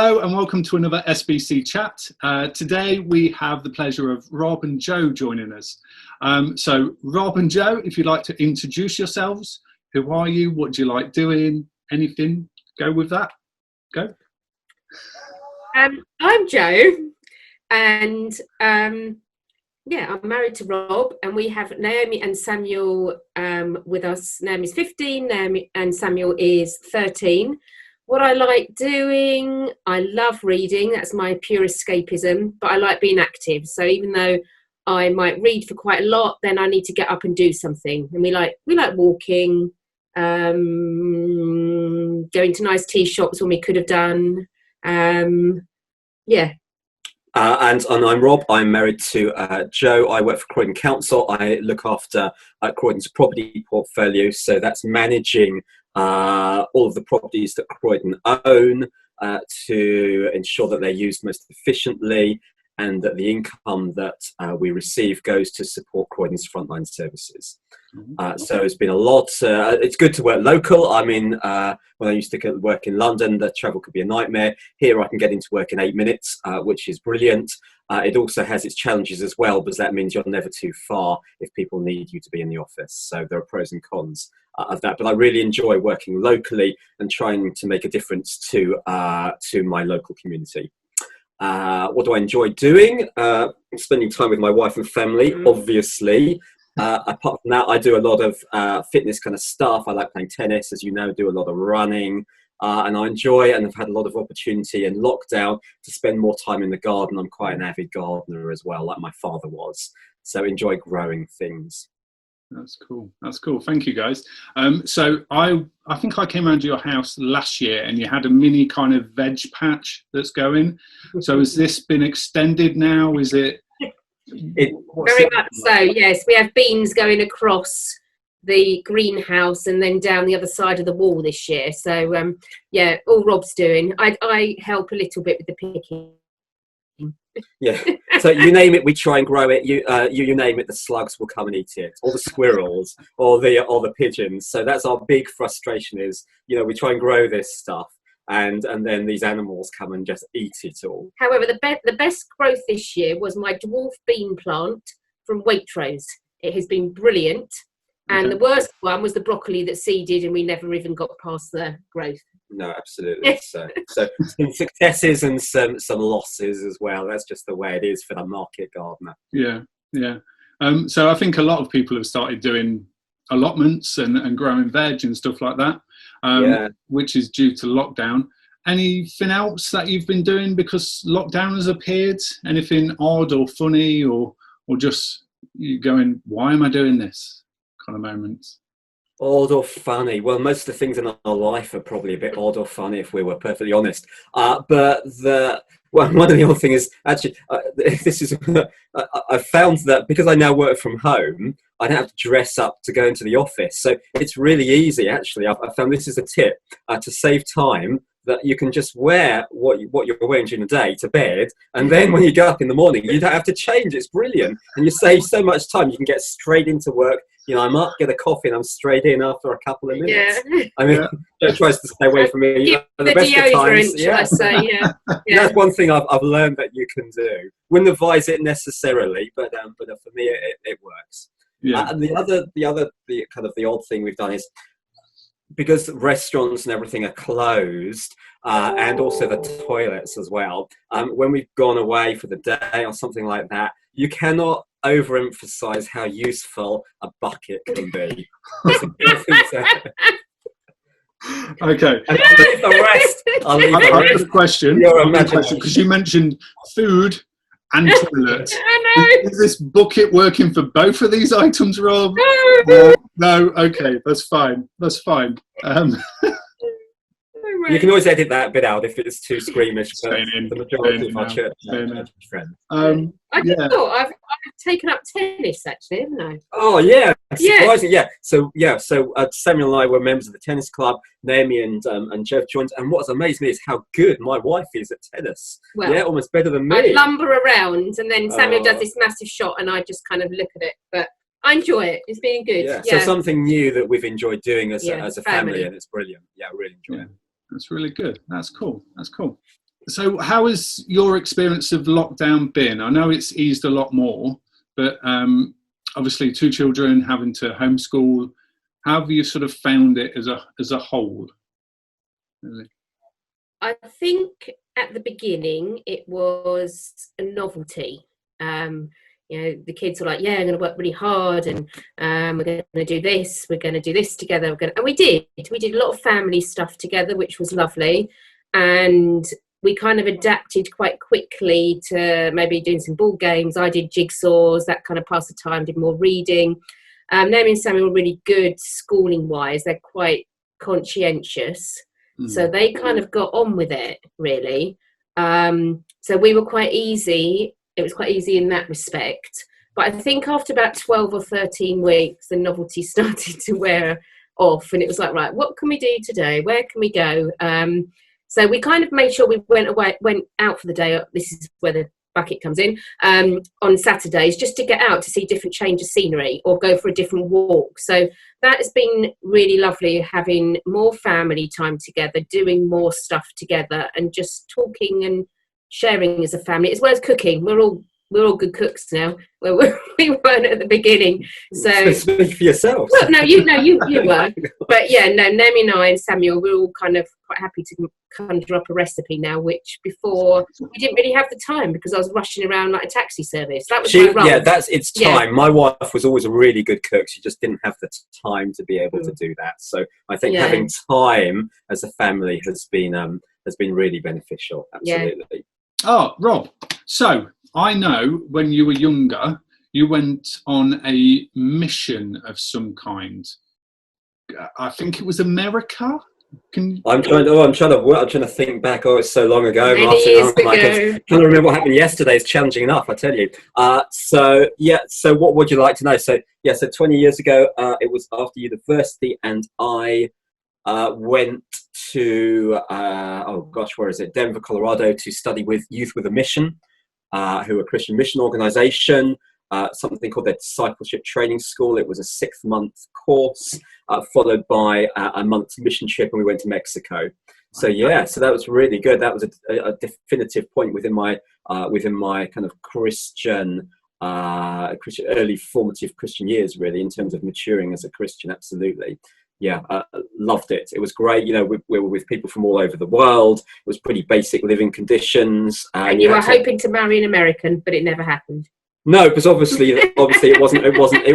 Hello and welcome to another SBC chat. Today we have the pleasure of Rob and Joe joining us. So Rob and Joe, if you'd like to introduce yourselves, who are you, what do you like doing, anything, go with that, go. I'm Joe and I'm married to Rob and we have Naomi and Samuel with us. Naomi's 15, Naomi and Samuel is 13. What I like doing, I love reading, that's my pure escapism, but I like being active. So even though I might read for quite a lot, then I need to get up and do something. And we like walking, going to nice tea shops when we could have done. And I'm Rob. I'm married to Joe. I work for Croydon Council. I look after Croydon's property portfolio, so that's managing all of the properties that Croydon own to ensure that they're used most efficiently and that the income that we receive goes to support Croydon's frontline services. So it's been a lot. It's good to work local. I mean, when I used to work in London, the travel could be a nightmare. Here I can get into work in 8 minutes, which is brilliant. It also has its challenges as well, because that means you're never too far if people need you to be in the office. So there are pros and cons of that. But I really enjoy working locally and trying to make a difference to my local community. What do I enjoy doing? Spending time with my wife and family, obviously. Apart from that, I do a lot of fitness kind of stuff. I like playing tennis, as you know, do a lot of running. And I enjoy and I've had a lot of opportunity in lockdown to spend more time in the garden. I'm quite an avid gardener as well, like my father was. So enjoy growing things. That's cool. That's cool. Thank you, guys. So I think I came around to your house last year and you had a mini kind of veg patch that's going. So has this been extended now? Is it? Very much so, yes. We have beans going across the greenhouse and then down the other side of the wall this year. So, all Rob's doing. I help a little bit with the picking. Yeah. So you name it, we try and grow it. You name it, the slugs will come and eat it, or the squirrels, or the pigeons. So that's our big frustration. Is we try and grow this stuff, and then these animals come and just eat it all. However, the best growth this year was my dwarf bean plant from Waitrose. It has been brilliant. And the worst one was the broccoli that seeded and we never even got past the growth. No, absolutely. So some successes and some losses as well. That's just the way it is for the market gardener. Yeah. So I think a lot of people have started doing allotments and growing veg and stuff like that, which is due to lockdown. Anything else that you've been doing because lockdown has appeared? Anything odd or funny or just you going, why am I doing this? Kind of moments. Odd or funny? Well, most of the things in our life are probably a bit odd or funny, if we were perfectly honest. But one of the other things is actually I found that because I now work from home, I don't have to dress up to go into the office. So it's really easy, actually. I found this is a tip to save time, that you can just wear what you're wearing during the day to bed, and then when you get up in the morning, you don't have to change. It's brilliant, and you save so much time. You can get straight into work. I'm up, get a coffee, and I'm straight in after a couple of minutes. Yeah. I mean, Joe tries to stay away from me. At the best of times, I say, yeah. That's one thing I've learned that you can do. Wouldn't advise it necessarily, but for me, it works. Yeah. And the odd thing we've done is, because restaurants and everything are closed, and also the toilets as well, when we've gone away for the day or something like that, you cannot overemphasize how useful a bucket can be. Okay. And the rest, I'll leave I have a question, because you mentioned food and toilet. I know. Is this bucket working for both of these items, Rob? No. Okay, that's fine. You can always edit that bit out if it's too squeamish. For the majority of our church friends. I've taken up tennis actually, haven't I? Oh yeah, surprising. Yeah. So Samuel and I were members of the tennis club. Naomi and Jeff joined. And what's amazed me is how good my wife is at tennis. Well, almost better than me. I lumber around, and then Samuel does this massive shot, and I just kind of look at it, but I enjoy it. It's been good. Yeah. So something new that we've enjoyed doing as a family, and it's brilliant. Yeah, I really enjoy it. That's really good. That's cool. So how has your experience of lockdown been? I know it's eased a lot more, but obviously 2 children having to homeschool. How have you sort of found it as a whole? Really? I think at the beginning it was a novelty. The kids were like, yeah, I'm going to work really hard, and we're going to do this, we're going to do this together. And we did a lot of family stuff together, which was lovely. And we kind of adapted quite quickly to maybe doing some board games. I did jigsaws, that kind of passed the time, did more reading. Naomi and Samuel were really good schooling wise. They're quite conscientious. So they kind of got on with it, really. So we were quite easy. It was quite easy in that respect. But I think after about 12 or 13 weeks, the novelty started to wear off. And it was like, right, what can we do today? Where can we go? So we kind of made sure we went out for the day. This is where the bucket comes in, on Saturdays, just to get out to see different change of scenery or go for a different walk. So that has been really lovely, having more family time together, doing more stuff together, and just talking and sharing as a family, as well as cooking. We're all good cooks now. We weren't at the beginning. So speak for yourself. Well, no, you were. But yeah, no, Naomi and I and Samuel, we're all kind of quite happy to conjure up a recipe now, which before we didn't really have the time because I was rushing around like a taxi service. That was my role. Yeah, it's time. Yeah. My wife was always a really good cook. She just didn't have the time to be able to do that. So I think having time as a family has been really beneficial. Absolutely. Yeah. Oh, Rob. So I know when you were younger, you went on a mission of some kind. I think it was America. I'm trying to think back. Oh, it's so long ago. Many years ago. I can't remember what happened yesterday. It's challenging enough, I tell you. So what would you like to know? So 20 years ago, it was after university, and I went to where is it? Denver, Colorado, to study with Youth with a Mission, who are a Christian mission organization. Something called their discipleship training school. It was a 6-month course, followed by a month's mission trip, and we went to Mexico. So that was really good. That was a definitive point within my kind of Christian early formative Christian years, really, in terms of maturing as a Christian. Absolutely. Yeah, loved it. It was great. We were with people from all over the world. It was pretty basic living conditions. And you were hoping to marry an American, but it never happened. No, because obviously it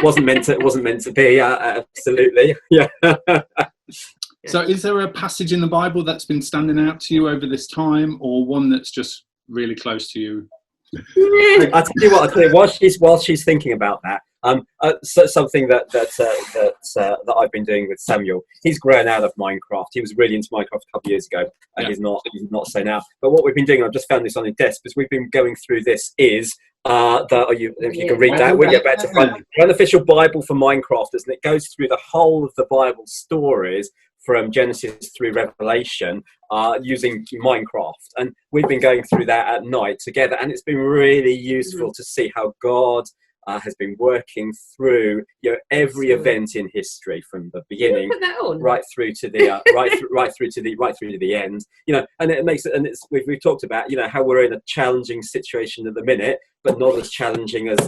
wasn't meant to be. Absolutely, yeah. So, is there a passage in the Bible that's been standing out to you over this time, or one that's just really close to you? I'll tell you what. While she's thinking about that, so something that I've been doing with Samuel. He's grown out of Minecraft. He was really into Minecraft a couple of years ago, and he's not so now. But what we've been doing, I've just found this on his desk, because we've been going through this. If you can read that, we'll get back to front. The unofficial Bible for Minecrafters, and it goes through the whole of the Bible stories from Genesis through Revelation, using Minecraft. And we've been going through that at night together, and it's been really useful to see how God has been working through every event in history, from the beginning right through to the right through to the end. And it makes it, and we've talked about how we're in a challenging situation at the minute, but not as challenging as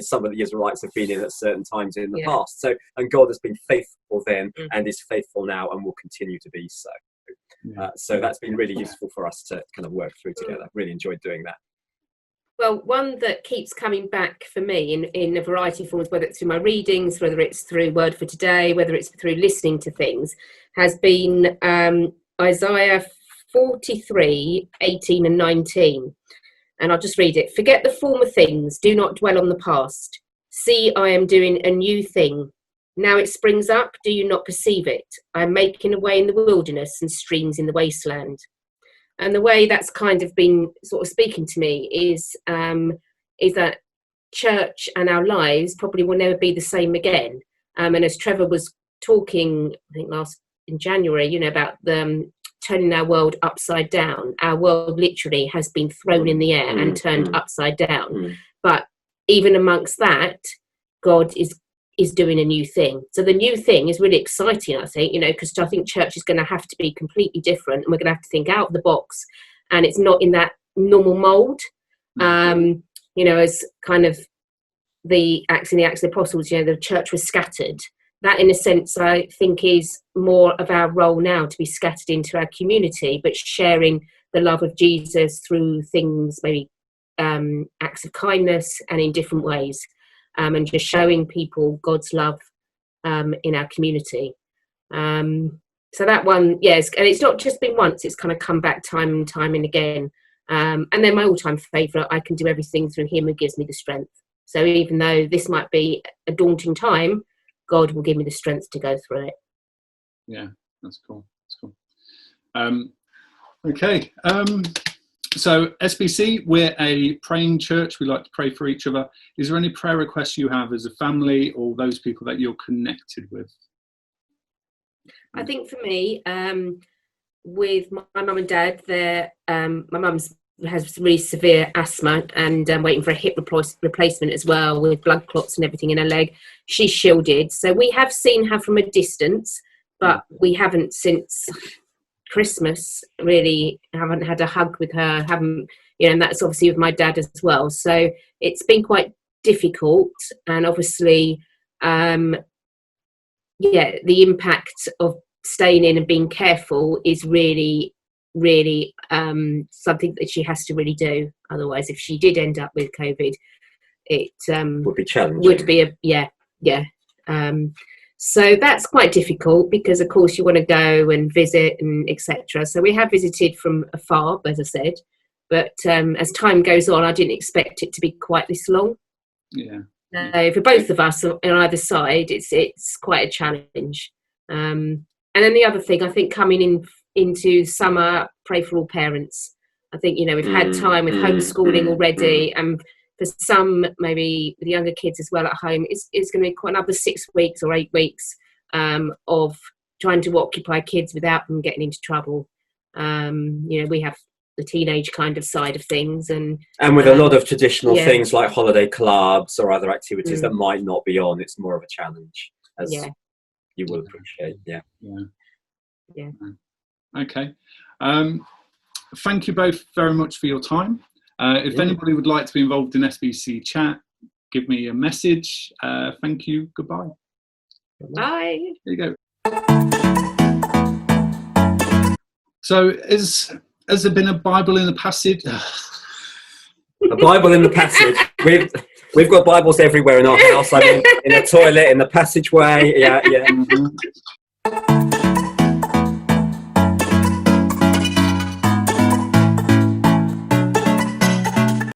some of the Israelites have been in at certain times in the past. So, and God has been faithful then, and is faithful now, and will continue to be so. So that's been really useful for us to kind of work through together. Really enjoyed doing that. Well, one that keeps coming back for me in a variety of forms, whether it's through my readings, whether it's through Word for Today, whether it's through listening to things, has been Isaiah 43, 18 and 19. And I'll just read it. Forget the former things, do not dwell on the past. See, I am doing a new thing. Now it springs up, do you not perceive it? I am making a way in the wilderness and streams in the wasteland. And the way that's kind of been sort of speaking to me is that church and our lives probably will never be the same again. And as Trevor was talking, I think in January, about turning our world upside down. Our world literally has been thrown in the air and turned upside down. But even amongst that, God is doing a new thing. So the new thing is really exciting, I think, because I think church is going to have to be completely different, and we're going to have to think out of the box and it's not in that normal mould. You know, as kind of the Acts of the Apostles, you know, the church was scattered. That, in a sense, I think is more of our role now, to be scattered into our community, but sharing the love of Jesus through things, maybe acts of kindness and in different ways, and just showing people God's love in our community. So that one, yes, and it's not just been once, it's kind of come back time and time and again. And then my all-time favourite, I can do everything through him who gives me the strength. So even though this might be a daunting time, God will give me the strength to go through it. Yeah, that's cool. That's cool. Okay. So SBC, we're a praying church. We like to pray for each other. Is there any prayer requests you have as a family or those people that you're connected with? I think for me, with my mum and dad, my mum has really severe asthma and waiting for a hip replacement as well, with blood clots and everything in her leg. She's shielded. So we have seen her from a distance, but we haven't since Christmas really, haven't had a hug with her, you know, and that's obviously with my dad as well. So it's been quite difficult, and obviously, the impact of staying in and being careful is really something that she has to really do. Otherwise, if she did end up with COVID, it would be challenging. Would be so that's quite difficult, because of course you want to go and visit and etc. So we have visited from afar, as I said, but as time goes on, I didn't expect it to be quite this long. Yeah. So for both of us on either side, it's quite a challenge. And then the other thing, I think, coming into summer, pray for all parents. I think, you know, we've had time with homeschooling already, and for some, maybe the younger kids as well at home, it's going to be quite another 6 weeks or 8 weeks of trying to occupy kids without them getting into trouble. You know, we have the teenage kind of side of things, and with a lot of traditional things like holiday clubs or other activities that might not be on, it's more of a challenge, as you will appreciate. Yeah. Okay. Thank you both very much for your time. If anybody would like to be involved in SBC chat, give me a message. Thank you. Goodbye. Bye. There you go. So, has there been a Bible in the passage? A Bible in the passage. We've got Bibles everywhere in our house. I mean, in the toilet, in the passageway. Yeah. Mm-hmm.